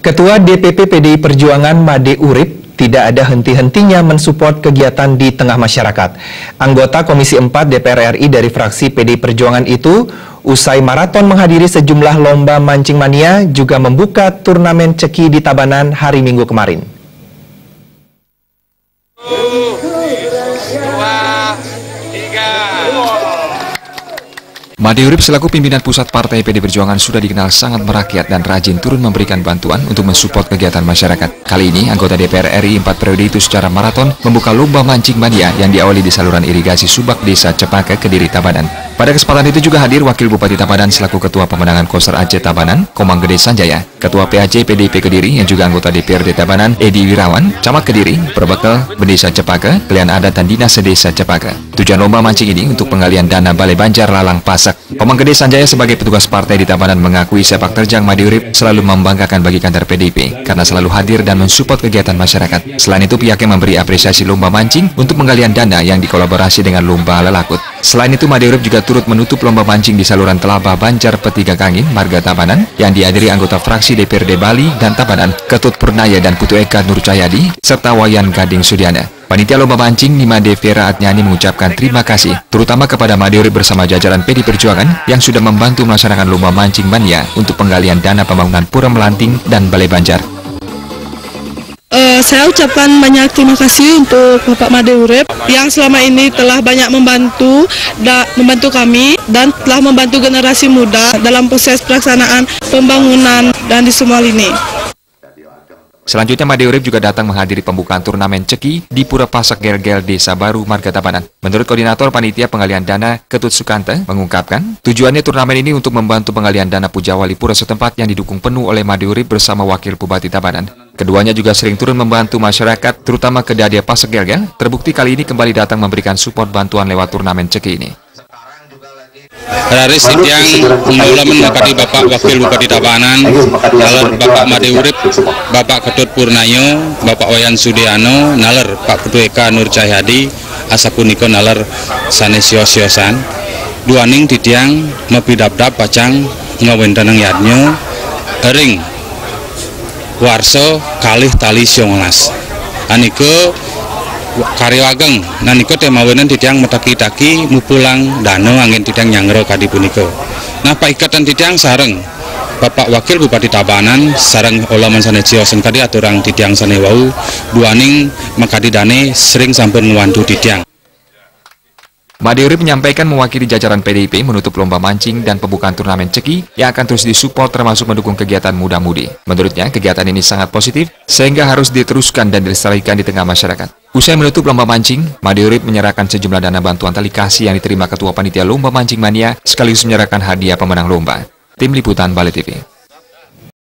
Ketua DPP PDI Perjuangan Made Urip tidak ada henti-hentinya mensupport kegiatan di tengah masyarakat. Anggota Komisi 4 DPR RI dari fraksi PDI Perjuangan itu, usai maraton menghadiri sejumlah lomba mancing mania, juga membuka turnamen ceki di Tabanan hari Minggu kemarin. Made Urip selaku pimpinan pusat Partai PDI Perjuangan sudah dikenal sangat merakyat dan rajin turun memberikan bantuan untuk mensupport kegiatan masyarakat. Kali ini, anggota DPR RI 4 periode itu secara maraton membuka lomba mancing mania yang diawali di saluran irigasi Subak Desa Cepaka, Kediri, Tabanan. Pada kesempatan itu juga hadir Wakil Bupati Tabanan selaku Ketua Pemenangan Koster Aceh Tabanan, Komang Gede Sanjaya, Ketua PAC PDIP Kediri yang juga anggota DPRD Tabanan, Edi Wirawan, Camat Kediri, Perbekel, Desa Cepaka, Pilihan Adat dan Dinas Desa Cepaka. Tujuan lomba mancing ini untuk penggalian dana Balai Banjar Lalang Pasak. Komang Gede Sanjaya sebagai petugas partai di Tabanan mengakui sepak terjang Made Urip selalu membanggakan bagi kader PDIP karena selalu hadir dan mensupport kegiatan masyarakat. Selain itu, pihaknya memberi apresiasi lomba mancing untuk penggalian dana yang dikolaborasi dengan lomba lelakut. Selain itu, Made Urip juga turut menutup lomba mancing di saluran Telaba Banjar Petiga Kangin, Marga Tabanan, yang dihadiri anggota fraksi DPRD Bali dan Tabanan, Ketut Purnaya dan Putu Eka Nur Cahyadi, serta Wayan Gading Sudiana. Panitia lomba mancing Nimade Vera Atnyani mengucapkan terima kasih, terutama kepada Made Urip bersama jajaran PDI Perjuangan yang sudah membantu melaksanakan lomba mancing mania untuk penggalian dana pembangunan Pura Melanting dan Balai Banjar. Saya ucapkan banyak terima kasih untuk Bapak Made Urip yang selama ini telah banyak membantu kami dan telah membantu generasi muda dalam proses pelaksanaan pembangunan dan di semua lini. Selanjutnya, Made Urip juga datang menghadiri pembukaan turnamen ceki di Pura Pasak Gergel Desa Baru, Marga Tabanan. Menurut Koordinator Panitia Penggalian Dana Ketut Sukante mengungkapkan, tujuannya turnamen ini untuk membantu penggalian dana Pujawali Pura setempat yang didukung penuh oleh Made Urip bersama Wakil Bupati Tabanan. Keduanya juga sering turun membantu masyarakat, terutama ke Dadia Pasak Gergel. Terbukti kali ini kembali datang memberikan support bantuan lewat turnamen ceki ini. Hari siang mengulaman makadi Bapak Wakil Bupati Tabanan, nalar Bapak Made Urip, Bapak Ketut Purnayo, Bapak Wayan Sudiano, nalar Pak Putu Eka Nur Cahyadi, asapuniko nalar sanesio-siosan, duaning titiang mapidap-dap pacang ngawentanang yadnyo, ering warso kalih tali siongolas. Aniko karyawageng naniko temawenan titiang metaki-taki mupulang dano angin titiang nyangro kadi puniko. Nah, paikatan titiang sareng Bapak Wakil Bupati Tabanan sareng olaman sanesio kadi aturang titiang sanewau duaning makadi dane sering sampun ngwantu titiang. Made Urip menyampaikan mewakili jajaran PDIP menutup lomba mancing dan pembukaan turnamen ceki yang akan terus disupport termasuk mendukung kegiatan muda-mudi. Menurutnya, kegiatan ini sangat positif sehingga harus diteruskan dan dilestarikan di tengah masyarakat. Usai menutup lomba mancing, Made Urip menyerahkan sejumlah dana bantuan tali kasih yang diterima Ketua Panitia Lomba Mancing Mania sekaligus menyerahkan hadiah pemenang lomba. Tim Liputan Bali TV.